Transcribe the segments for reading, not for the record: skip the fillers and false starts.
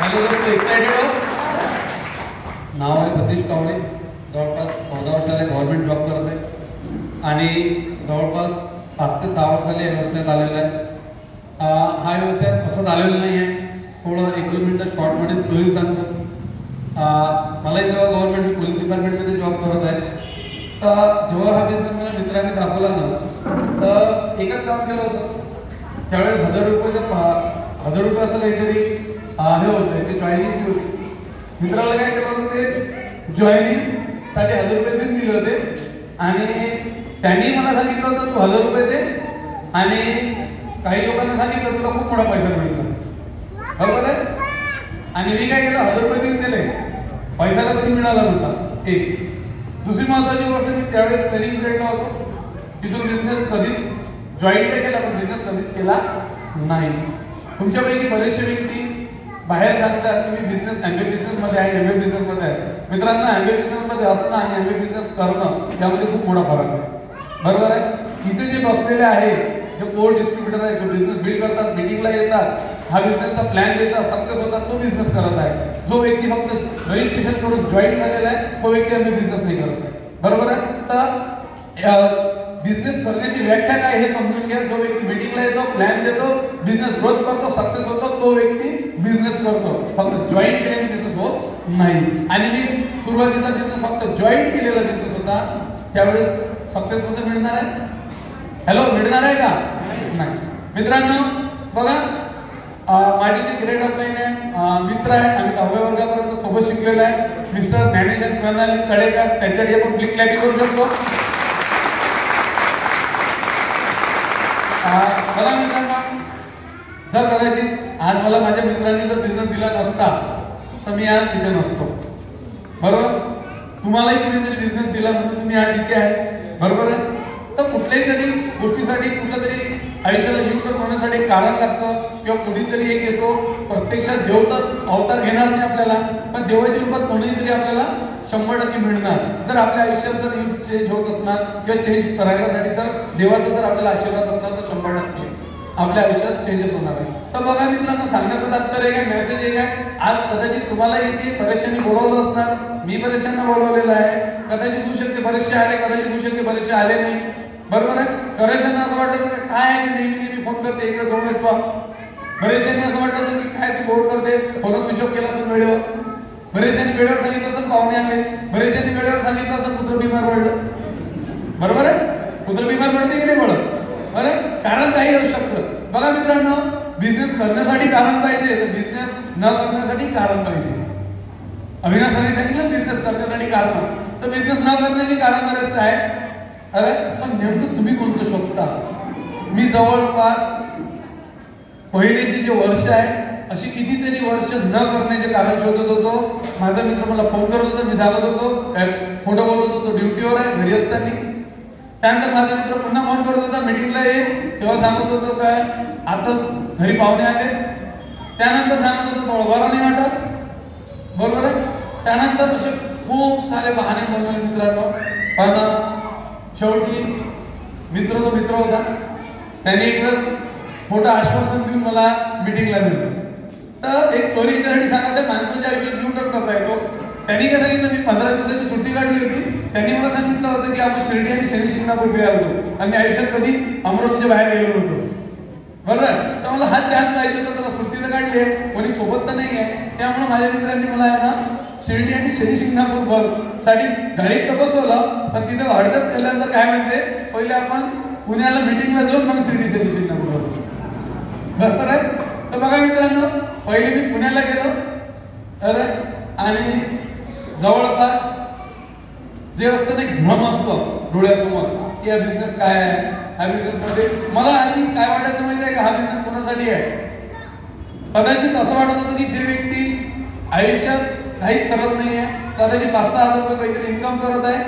Hello दोस्त, excited हो? नाव आहे सतीश कावळे. जवळपास 14 वर्षाला गव्हर्नमेंट जॉब करत आहे आणि जवळपास 5 ते 6 वर्षाला या व्यवसायात आलेला आहे. हा व्यवसाय असं आलेला नाही आहे. थोडं 1-2 मिनिटं शॉर्टमध्ये स्टोरी सांगतो. मला जेव्हा गव्हर्नमेंट पोलीस डिपार्टमेंटमध्ये जॉब करत आहे, तर जेव्हा हा बिझनेस मला मित्रांनी दाखवला ना, तर एकच काम केलं होतं. त्यावेळेस 1000 रुपये असं काहीतरी हे होतं, त्याची जॉईनिंग होती. मित्राला काय केलं होतं, ते जॉईनिंग साठी 1000 रुपये देऊन दिले होते आणि त्यांनी मला सांगितलं होतं तू 1000 रुपये दे आणि काही लोकांना सांगितलं तुला खूप मोठा पैसा मिळतो, बरोबर आहे. आणि मी काय केलं, 1000 रुपये देऊन दिले, पैसा कधी मिळाला नव्हता. एक दुसरी महत्वाची गोष्ट, मी त्यावेळेस ट्रेनिंग पिरियडला होतो. तिथून बिझनेस कधीच जॉईन नाही केला, पण बिझनेस कधीच केला नाही. तुमच्यापैकी बरेचसे व्यक्ती बाहेर सांगतात की मी बिझनेस एमबीए बिझनेस मध्ये आहे, एमबीए बिझनेस मध्ये आहे. मित्रांनो, एमबीए बिझनेस मध्ये असणं आणि एमबीए बिझनेस करणं यामध्ये खूप मोठा फरक आहे, बरोबर आहे. इथे जे बसलेले आहे, जे कोर डिस्ट्रीब्युटर आहे, जो बिझनेस बिल्ड करतात, मीटिंगला येतात, हा बिझनेसचा प्लॅन देतात, सक्सेस होतात, तो बिझनेस करत आहे. जो व्यक्ती फक्त रजिस्ट्रेशन करून जॉईन झालेला आहे, तो व्यक्ती एमबीए बिझनेस नाही करत आहे, बरोबर आहे. तर बिझनेस करण्याची व्याख्या काय हे समजून घ्या. जो व्यक्ती मीटिंगला येतो, प्लॅन देतो, बिझनेस ग्रोथ करतो, सक्सेस होतो, तो व्यक्ती बिझनेस करतो. फक्त जॉईन केल्याने बिझनेस होत नाही. आणि मी सुरुवातीचा बिझनेस फक्त जॉईन केलेला बिझनेस होता. त्यावेळेस सक्सेस कसं मिळणार आहे? हॅलो, मिळणार आहे का? नाही. मित्रांनो बघा, माझे जे ग्रेड अपलाईन आहे, मित्र आहे, आम्ही 10व्या वर्गापर्यंत सोबत शिकलेलो आहे. मिस्टर ज्ञानेश्वर प्रणाली तळेकर, त्यांच्याकडे आपण क्लिक क्लॅपिंग करू शकतो. बघा मित्रांनो, जर कदाचित आज मला माझ्या मित्रांनी जर बिझनेस दिला नसता तर मी आज तिथे नसतो, बरोबर. तुम्हालाही कुणीतरी बिझनेस दिला म्हणून तुम्ही आज इथे आहे, बरोबर आहे. तर कुठल्याही तरी गोष्टीसाठी, कुठल्या तरी आयुष्याला युद्ध करण्यासाठी कारण लागतं किंवा कुणीतरी एक येतो. प्रत्यक्षात देव तर अवतार घेणार नाही आपल्याला, पण देवाच्या रूपात कोणीतरी आपल्याला 100% मिळणार. जर आपल्या आयुष्यात जर युग चेंज होत असणार किंवा चेंज करायसाठी जर देवाचा जर आपल्याला आशीर्वाद असणार तर 100% आपल्या आयुष्यात चेंजेस होणार आहे. तर बघा मित्रांनो, सांगण्याचं तात्पर्य काय, मेसेज आहे काय, आज कदाचित तुम्हाला इथे बरेचशांनी बोलवलं असणार, मी बरेचशांना बोलवलेलं आहे. कदाचित होऊ शकते बरेचसे आले, कदाचित होऊ शकते बरेचसे आले नाही, बरोबर आहे. बरेचशांना असं वाटतं की काय आहे, नेहमी नेहमी फोन करते, इकडे जाऊन येतो. बरेचशांनी असं वाटतं की काय ती बोर करते, फोन स्विच ऑफ केला असेल वेळेवर. बरेचशांनी वेळेवर सांगितलं असं पाहुणे आले, बरेचशांनी वेळेवर सांगितलं असं कुत्र बिमार पडलं, बरोबर आहे. कुत्र बिमार पडते की नाही पडत, बरं. कारण काही असू शकतं. बघा मित्रांनो, बिझनेस करण्यासाठी कारण पाहिजे, तर बिझनेस न करण्यासाठी कारण पाहिजे. अविनाशाने सांगितलं बिझनेस करण्यासाठी कारण, तर बिझनेस न करण्याचे कारण बरेचसे आहे. अरे पण नेमकं तुम्ही कोणतं शोधता? मी जवळपास पहिलेचे जे वर्ष आहे अशी कितीतरी वर्ष न करण्याचे कारण शोधत होतो. माझा मित्र मला फोन करत होता, मी जागत होतो, खोटं बोलत होतो, ड्युटीवर आहे घरी असताना. त्यानंतर माझा मित्र पुन्हा फोन करत होता, मीटिंगला ये, तेव्हा सांगत होतो काय आताच घरी पाहुणे आले. त्यानंतर सांगत होतो थोडं बरं नाही वाटत, बरोबर आहे. त्यानंतर तसे खूप सारे बहाणे बनवले मित्रांनो. पण शेवटी मित्र तो मित्र होता. त्याने एक वेळेस मोठं आश्वासन देऊन मला मीटिंगला नेलं. तर एक स्टोरी याच्यासाठी सांगायचं, माणसाच्या आयुष्यात न्यू टर्न करता येतो. त्यांनी काय सांगितलं, मी 15 दिवसाची सुट्टी काढली होती. त्यांनी मला सांगितलं होतं की आपण शिर्डी आणि शनी शिंगणापूर फिरायला होतो. आम्ही आयुष्यात कधी अमरावतीच्या बाहेर गेलो नव्हतो, बरोबर. तर मला हा चान्स पाहिजे होता, त्याला सुट्टी तर काढली आहे, कोणी सोबत तर नाही आहे. त्यामुळे माझ्या मित्रांनी मला आहे ना शिर्डी आणि शनी शिंगणापूर साठी गाडीत तर बसवलं. पण तिथं हडकत केल्यानंतर काय म्हणते, पहिले आपण पुण्याला मीटिंगला जाऊन मग शिर्डी शनी शिंगणापूर, बरोबर आहे. तर बघा मित्रांनो, पहिले मी पुण्याला गेलो, अरे आणि जवळपास जे असतं ना भ्रम असतो डोळ्यासमोर की हा बिझनेस काय आहे, हा बिझनेस मध्ये मला आधी काय वाटायचं माहिती आहे का, हा बिझनेस कोणासाठी आहे. कदाचित असं वाटत होतं की जे व्यक्ती आयुष्यात काहीच करत नाहीये, कदाचित 5-6 हजार रुपये काहीतरी इन्कम करत आहे,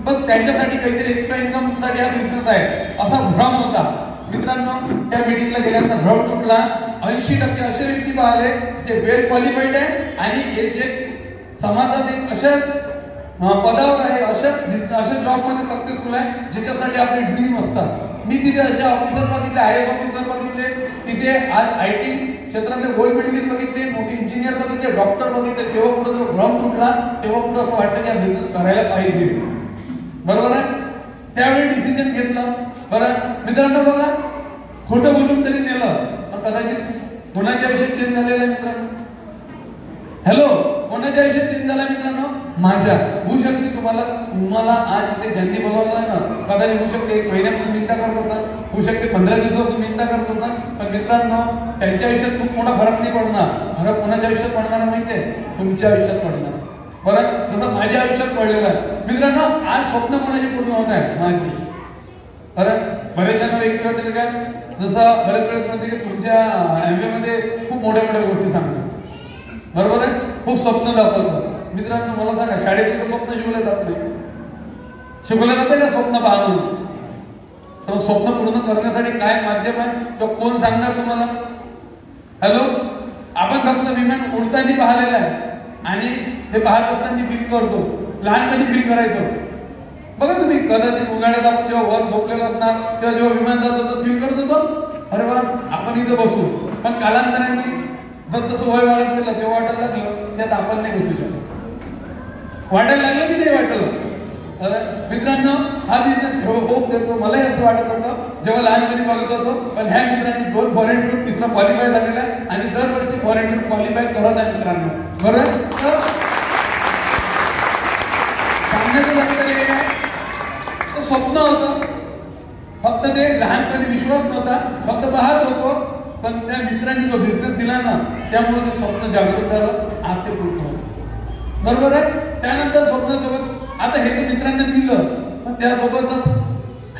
बस त्यांच्यासाठी काहीतरी एक्स्ट्रा इन्कम साठी हा बिझनेस आहे, असा भ्रम होता. मित्रांनो, त्या मीटिंगला गेल्यानंतर भ्रम तुटला. 80% असे व्यक्ती पाहिले जे वेल क्वालिफाईड आहे आणि जे समाजात एक अशा पदावर आहे, अशा जॉब मध्ये सक्सेसफुल आहे ज्याच्यासाठी आपले ड्रीम असतात. मी तिथे अशा ऑफिसर बघितले, IAS ऑफिसर बघितले, तिथे आज IT क्षेत्रातले गोल्ड मेडलिस्ट बघितले, मोठे इंजिनियर बघितले, डॉक्टर बघितले, तेव्हा कुठं जो भ्रम तुटला, तेव्हा कुठं असं वाटतं की हा बिझनेस करायला पाहिजे. बरोबर आहे. त्यावेळी डिसिजन घेतलं. बरं मित्रांनो बघा, खोटं बोलून तरी नेलं पण कदाचित कोणाच्या आयुष्यात चेंज झालेलं आहे मित्रांनो. हॅलो, कोणाच्या आयुष्यात चेंज झाला मित्रांनो? माझ्या. होऊ शकते तुम्हाला आज इथे ज्यांनी बोलावलं ना, कदाचित होऊ शकते 1 महिन्यापासून चिंता करत असाल, होऊ शकते 15 दिवसापासून चिंता करत असाल, पण मित्रांनो त्यांच्या आयुष्यात खूप मोठा फरक नाही पडणार. फरक कोणाच्या आयुष्यात पडणार माहितीये? तुमच्या आयुष्यात पडणार. बरं, जसं माझ्या आयुष्यात पडलेलं आहे मित्रांनो. आज स्वप्न कोणाचे पूर्ण होत आहे? माझी. बरं, बरेचशा व्यक्ती वाटते काय, जसं बरेच वेळेस म्हणते की तुमच्या एमबीए मध्ये खूप मोठ्या मोठ्या गोष्टी सांगतात. बरोबर आहे, खूप स्वप्न दाखवतात. मित्रांनो मला सांगा, शाळेत स्वप्न शिकवले जात नाही. शिकवलं जातं का स्वप्न पहा म्हणून? तर स्वप्न पूर्ण करण्यासाठी काय माध्यम आहे तो कोण सांगणार तुम्हाला? हॅलो, आपण फक्त विमान उडताना पाहिलेलं आहे आणि ते पाहत असताना फील करतो. लहानपणी फील करायचो बघा तुम्ही. कदाचित उन्हाळ्यात आपण जेव्हा वर झोपलेलो असणार तेव्हा जेव्हा विमान जात होतं फील करत होतो, अरे वा आपण इथं बसू. पण कालांतराने जर तसं वय वाढत गेलं तेव्हा वाटायला लागलं त्यात आपण नाही बसू शकत. वाटायला लागलं की नाही वाटलं? मित्रांनो हा बिझनेस होप देतो. मलाही असं वाटत होतं जेव्हा लहानपणी बघत होतो, पण ह्या मित्रांनी 2 फॉरेन ट्रिप, 3रा क्वालिफाय झालेला आहे आणि दरवर्षी फॉरेन ट्रिप क्वालिफाय करत आहे मित्रांनो. बरोबर, सांगण्याचं तात्पर्य काय? तो स्वप्न होतं, फक्त ते लहानपणी विश्वास नव्हता, फक्त पाहत होतो. पण त्या मित्रांनी जो बिझनेस दिला ना त्यामुळे ते स्वप्न जागृत झालं. आज ते पूर्ण होतं. बरोबर आहे. त्यानंतर स्वप्नासोबत आता हे तर मित्रांनी दिलं, पण त्यासोबतच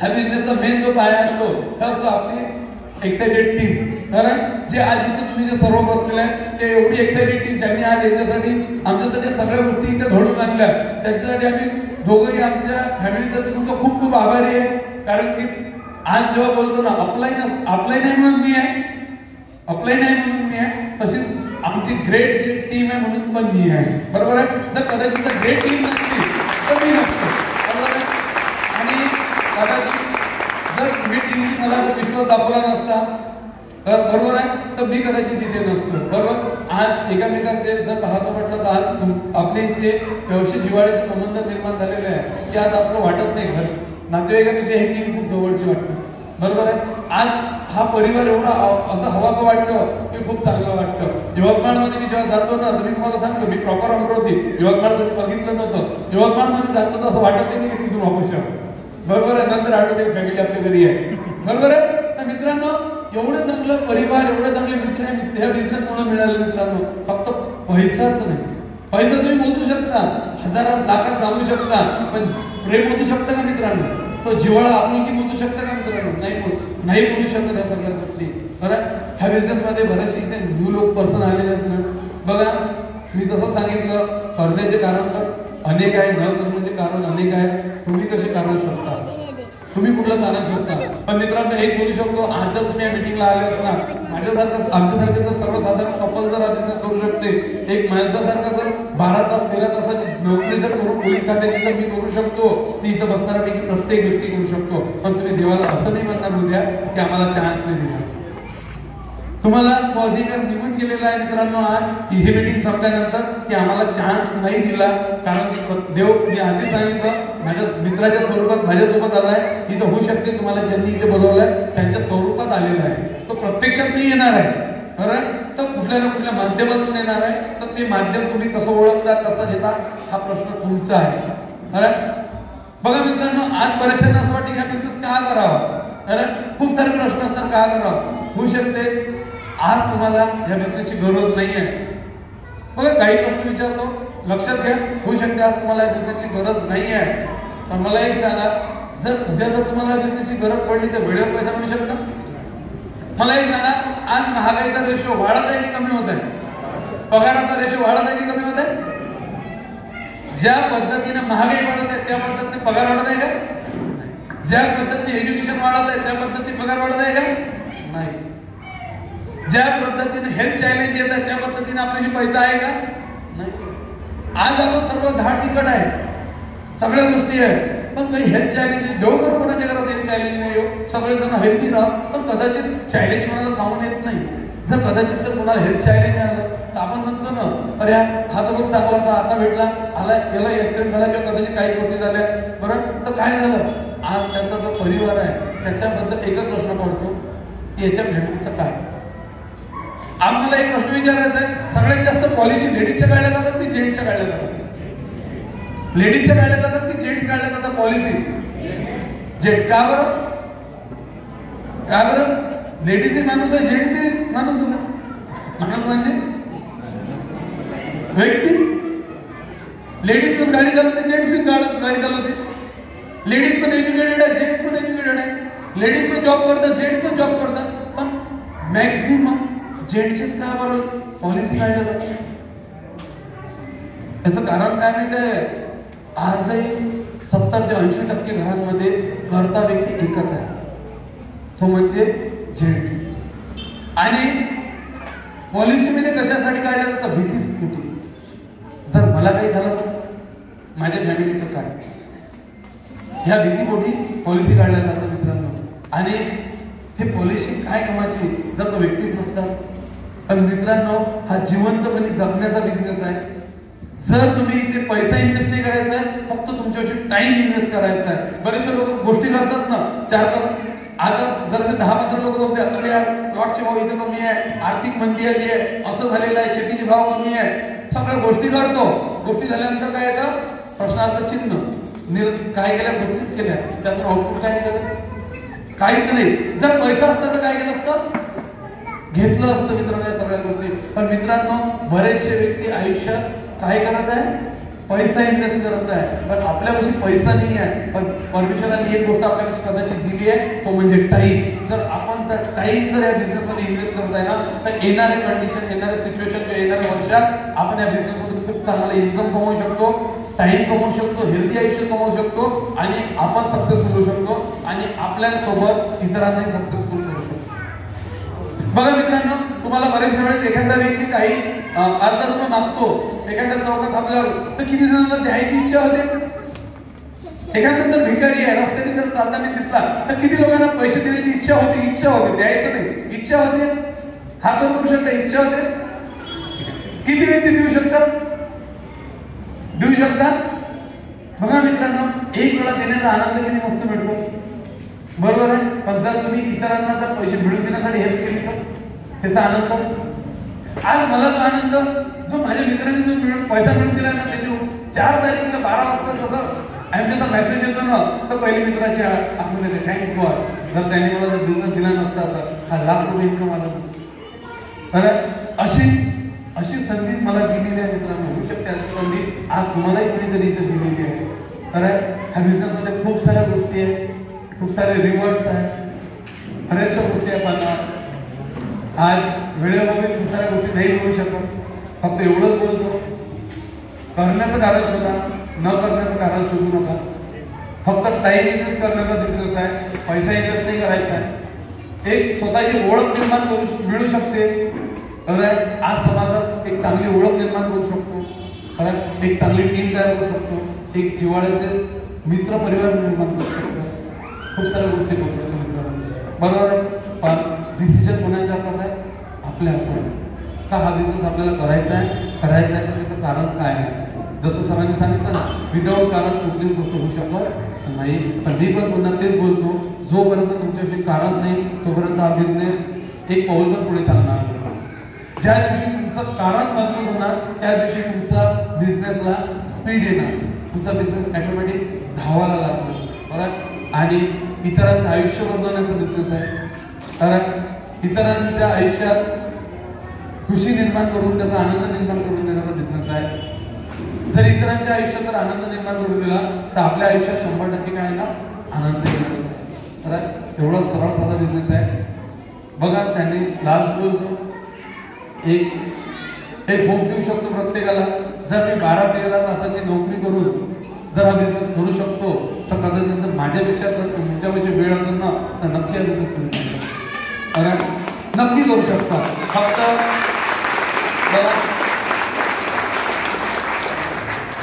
हा बिझनेसचा मेन जो पाया असतो हे असतो आपली एक्साइटेड टीम. कारण जे आज इथे तुम्ही जे सर्व बसलेले आहे ते एवढी एक्साइटेड टीम, ज्यांनी आज याच्यासाठी आमच्यासाठी सगळ्या गोष्टी इथे घडून आणल्या, त्याच्यासाठी आम्ही दोघंही आमच्या फॅमिलीतर्फे तुमचं खूप खूप आभारी आहे. कारण की आज जेव्हा बोलतो ना अप्लाय नाही म्हणून मी आहे, अप्लाय नाही म्हणून मी आहे, तशीच आमची ग्रेट जी टीम आहे म्हणून पण मी आहे. बरोबर आहे. जर कदाचित ग्रेट टीम नसती तर मी नसतो. बरोबर आहे. आणि कदाचित जर मी टीमची मला जर विश्वास दाखवला नसता, बरोबर आहे, तर मी कदाचित तिथे नसतो. बरोबर. आज एकामेकाचे जर पाहतो म्हटलं तर आज आपले इथे व्यवस्थित जिव्हाळ्याचे संबंध निर्माण झालेले आहे की आज आपलं वाटत नाही घर नातेवाईकांपेक्षा ही टीम खूप जवळची वाटते. बरोबर आहे. आज हा परिवार एवढा असं हवासं वाटतं की खूप चांगलं वाटतं. यवतमाळमध्ये मी जेव्हा जातो ना तर मी तुम्हाला सांगतो, मी प्रॉपर अमरावती, यवतमाळ तुम्ही बघितलं नव्हतं. यवतमाळमध्ये जातो तर असं वाटत नाही की तिथून वापस यावं. बरोबर आहे. नंतर आठवते फॅमिली आपल्या घरी आहे. बरोबर आहे. तर मित्रांनो एवढं चांगलं परिवार, एवढे चांगले मित्र ह्या बिझनेस म्हणून मिळाले मित्रांनो. फक्त पैसाच नाही. पैसा तुम्ही मोजू शकता, हजारात लाखात सांगू शकता, पण प्रेम मोजू शकता का मित्रांनो? तो जिव्हाळा आपुलकी मोजू शकता का मित्रांनो? नाही मोजू शकत या सगळ्या गोष्टी. बरं, ह्या बिझनेस मध्ये बरेचसे इथे न्यू लोक पर्सन आलेले असणार. बघा मी तसं सांगितलं, कर्जाचे कारण तर अनेक आहे, न करण्याचे कारण अनेक आहे. तुम्ही कसे कारण शोधता? तुम्ही कुठलं कारण शोधता? पण मित्रांनो एक बोलू शकतो, आज जर तुम्ही या मीटिंगला आले असणार, माझ्यासारखं आमच्यासारखे जर सर्वसाधारण कपल जर हा बिझनेस करू शकते, एक माझ्यासारखा जर 12 तास 13 तासाची नोकरी जर करून पोलीस खात्याची जर मी करू शकतो, ती इथं बसणाऱ्यापैकी प्रत्येक व्यक्ती करू शकतो. पण तुम्ही देवाला असं नाही म्हणणार उद्या की आम्हाला चान्स नाही दिला. तुम्हाला तो अधिकार निघून गेलेला आहे मित्रांनो आज ही मीटिंग संपल्यानंतर की आम्हाला चान्स नाही दिला. कारण देव मी आधी सांगितलं माझ्या मित्राच्या स्वरूपात माझ्यासोबत आलाय. इथं होऊ शकते तुम्हाला ज्यांनी इथे बोलवलंय त्यांच्या स्वरूपात आलेला आहे. तो प्रत्यक्षात नाही येणार आहे. बरं, तर कुठल्या ना कुठल्या माध्यमातून येणार आहे. तर ते माध्यम तुम्ही कसं ओळखता, कसं घेता, हा प्रश्न तुमचा आहे. बरं, बघा मित्रांनो आज बऱ्याचशांना असं वाटतं की हा बिझनेस का करावा. कारण खूप सारे प्रश्न असतात का करावा. होऊ शकते आज तुम्हाला या बिझनेसची गरज नाही आहे. बघा काही प्रश्न विचारतो, लक्षात घ्या. होऊ शकते आज तुम्हाला या बिझनेसची गरज नाही आहे. पण मला एक सांगा, जर उद्या जर तुम्हाला या बिझनेसची गरज पडली तर वेळेवर पैसा मिळू शकतो? मला एक सांगा, आज महागाईचा रेशो वाढत आहे की कमी होत आहे? पगाराचा रेशो वाढत आहे की कमी होत आहे? ज्या पद्धतीने महागाई वाढत आहे त्या पद्धतीने पगार वाढत आहे का? ज्या पद्धतीने एज्युकेशन वाढत आहे त्या पद्धतीने पगार वाढत आहे का? नाही. ज्या पद्धतीने हेल्थ चॅलेंज येत आहे त्या पद्धतीने आपल्याशी पैसा आहे का? नाही. आज आपण सर्व धाड तिकट आहे, सगळ्या गोष्टी आहेत, पण काही हेल्थ चॅलेंज देऊ करू कोणाच्या घरात हेल्थ चॅलेंज नाही हो. सगळेजण हेल्थी राहा, पण कदाचित चॅलेंज कोणाला सांगून येत नाही. जर कदाचित जर कोणाला हेल्थ चायलेंज आलं तर आपण म्हणतो ना, अरे हा तर खूप चांगला होता, आता भेटला, आला, याला ऍक्सिडेंट झाला किंवा कदाचित काही गोष्टी झाल्या, बरं तर काय झालं? आज त्यांचा जो परिवार आहे त्याच्याबद्दल एकच प्रश्न पडतो की याच्या फॅमिलीचं काय. आम्हाला एक प्रश्न विचारायचा आहे, सगळ्यात जास्त पॉलिसी लेडीजच्या काढल्या जातात की जेंट्सच्या काढल्या जातात? लेडीजच्या काढल्या जातात की जेंट्स काढल्या जातात पॉलिसी? जेंट. का बरं? का बरं? लेडीज ही माणूस आहे, जेंट्स ही माणूस आहे. माणूस म्हणजे व्यक्ती. लेडीज पण गाडी चालवते, जेंट्स पण गाडी चालवते. लेडीज पण एज्युकेटेड आहे, जेंट्स पण एज्युकेटेड आहे. लेडीज पण जॉब करतात, जेंट्स पण जॉब करतात. पण मॅक्झिमम जेंट्सच का बरं पॉलिसी काढल्या जातात? त्याचं कारण काय माहिती आहे? आजही 70 ते 80% घरांमध्ये करता व्यक्ती एकच आहे, तो म्हणजे जेंट्स. आणि पॉलिसीमध्ये कशासाठी काढल्या जातात? भीतीपोटी. जर मला काही झालं तर माझ्या फॅमिलीचं काय, ह्या भीतीपोटी पॉलिसी काढल्या जातात मित्रांनो. आणि ते पॉलिसी काय कामाची जर तो व्यक्तीच नसतात. पण मित्रांनो, हा जिवंतपणे जगण्याचा बिझनेस आहे. जर तुम्ही इथे पैसा इन्व्हेस्ट नाही करायचा आहे, फक्त तुमच्यावरची टाइम इन्व्हेस्ट करायचा आहे. बरेचसे लोक गोष्टी करतात ना, 4-5 आता जर 10-15 लोक बसले, अरे यार प्लॉटचे भाव इथे कमी आहे, आर्थिक मंदी आली आहे, असं झालेलं आहे, शेतीचे भाव कमी आहे, सगळ्या गोष्टी करतो. गोष्टी झाल्यानंतर काय येतं? प्रश्नार्थ चिन्ह. काय केल्या? गोष्टीच केल्या, त्यातून आउटपुट काय निघालं? काहीच नाही. जर पैसा असता तर काय केलं असतं? घेतलं असतं मित्रांनो या सगळ्या गोष्टी. पण मित्रांनो, बरेचसे व्यक्ती आयुष्यात काय करत आहे? पैसा इन्व्हेस्ट करत आहे. पण आपल्यापाशी पैसा नाही आहे, पण परमेश्वराने एक गोष्ट आपल्यापाशी कदाचित दिली आहे, तो म्हणजे टाइम. जर आपण जर टाइम जर या बिझनेस मध्ये इन्व्हेस्ट करत आहे ना, तर येणारे कंडिशन, येणारे सिच्युएशन किंवा येणाऱ्या वर्षात आपण या बिझनेस मध्ये खूप चांगला इन्कम कमवू शकतो, टाइम कमवू शकतो, हेल्दी आयुष्य कमवू शकतो आणि आपण सक्सेसफुल होऊ शकतो आणि आपल्यासोबत इतरांनाही सक्सेसफुल करू शकतो. बघा मित्रांनो, तुम्हाला बऱ्याचशा वेळेस एखादा व्यक्ती काही अर्धा रुपये मागतो एखाद्या चौकात थांबल्यावर, तर किती जणांना द्यायची इच्छा होते? एखादा जर भिकारी आहे, रस्त्याने जर चालताना दिसला तर किती लोकांना पैसे देण्याची इच्छा होते? द्यायचं नाही, इच्छा होते. हात वर करू शकता, इच्छा होते. किती व्यक्ती देऊ शकतात? बघा मित्रांनो, एक वेळा देण्याचा आनंद किती मस्त मिळतो, बरोबर आहे. पण जर तुम्ही इतरांना जर पैसे मिळवून देण्यासाठी हेल्प केली तर त्याचा आनंद. आज मला जो आनंद जो माझ्या मित्रांनी जो पैसा मिळवून दिला ना, त्याची 4 तारीखला 12 वाजता जसं आमच्याचा मेसेज येतो ना, तर पहिली मित्राची आपण थँक्स गॉड, जर त्यांनी मला जर बिझनेस दिला नसता तर हा लाख रुपये इन्कम आला नसतं. तर अशी संधी मला दिलेली आहे मित्रांनो. होऊ शकते अशी संधी आज तुम्हालाही कोणीतरी इथे दिलेली आहे. तर ह्या बिझनेस मध्ये खूप साऱ्या गोष्टी आहेत, खूप सारे रिवॉर्ड्स आहेत, बऱ्याचशा गोष्टी आहेत. पण आज वेळेबाबत खूप साऱ्या गोष्टी नाही बोलू शकत, फक्त एवढंच बोलतो, करण्याचं कारण शोधा, न करण्याचं कारण शोधू नका. फक्त टाइम इन्व्हेस्ट करण्याचा बिझनेस आहे, पैसा इन्व्हेस्ट नाही करायचा आहे. एक स्वतःची ओळख निर्माण मिळू शकते. आज समाजात एक चांगली ओळख निर्माण करू शकतो, एक चांगली टीम तयार करू शकतो, एक जिव्हाळ्याचे मित्र परिवार निर्माण करू शकतो, खूप साऱ्या गोष्टी करू शकतो मित्रांनो, बरोबर आहे. पण डिसिजन कोणाच्या हातात आहे? आपल्या हातात आहे. का हा बिझनेस आपल्याला करायचा आहे तर त्याचं कारण काय आहे? जसं सरांनी सांगितलं ना, विदाऊट कारण कुठलीच गोष्ट होऊ शकत नाही. पण मी पण पुन्हा तेच बोलतो, जोपर्यंत तुमच्याशी कारण नाही तोपर्यंत हा बिझनेस एक पाऊल पण पुढे चालणार नाही. ज्या दिवशी तुमचं कारण मजबूत होणार त्या दिवशी तुमचा बिझनेसला स्पीड येणार, तुमचा बिझनेस ऑटोमॅटिक धावायला लागणार, बरोबर. आणि इतरांचं आयुष्य बदलण्याचा बिझनेस आहे, कारण इतरांच्या आयुष्यात खुशी निर्माण करून त्याचा आनंद निर्माण करून देण्याचा बिझनेस आहे. जर इतरांच्या आयुष्यात जर आनंद निर्माण करून दिला तर आपल्या आयुष्यात 100% काय ना आनंद येणारच आहे, बरोबर. एवढा सरळ साधा बिझनेस आहे. बघा, त्यांनी लास्ट बोलतो एक होप देऊ शकतो प्रत्येकाला. जर मी 12-13 तासाची नोकरी करून जर हा बिझनेस करू शकतो तर कदाचित जर माझ्यापेक्षा जर तुमच्यापेक्षा वेळ असेल ना तर नक्की हा बिझनेस करू शकतो, नक्की करू शकता. फक्त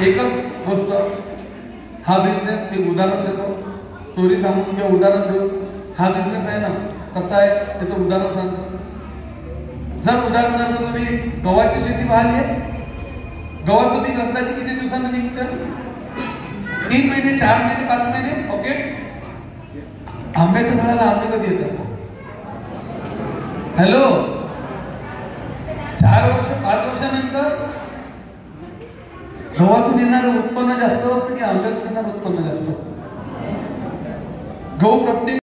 एकच गोष्ट, हा बिझनेस एक उदाहरण देतो, स्टोरी सांगून किंवा उदाहरण देऊ. हा बिझनेस आहे ना कसा आहे त्याचं उदाहरण सांगतो. जर उदाहरणार्थ तुम्ही गव्हाची शेती पाहिली आहे, गव्हाचं पीक अंदाजे किती दिवसांनी निघतं? 3 महिने, 4 महिने, 5 महिने. ओके. आंब्याच्या झाडाला आंबे कधी येतात? हॅलो, 4 वर्ष, 5 वर्षानंतर. गव्हातून येणारं उत्पन्न जास्त असतं की आंब्यातून येणारं उत्पन्न जास्त असतं? गहू प्रत्येक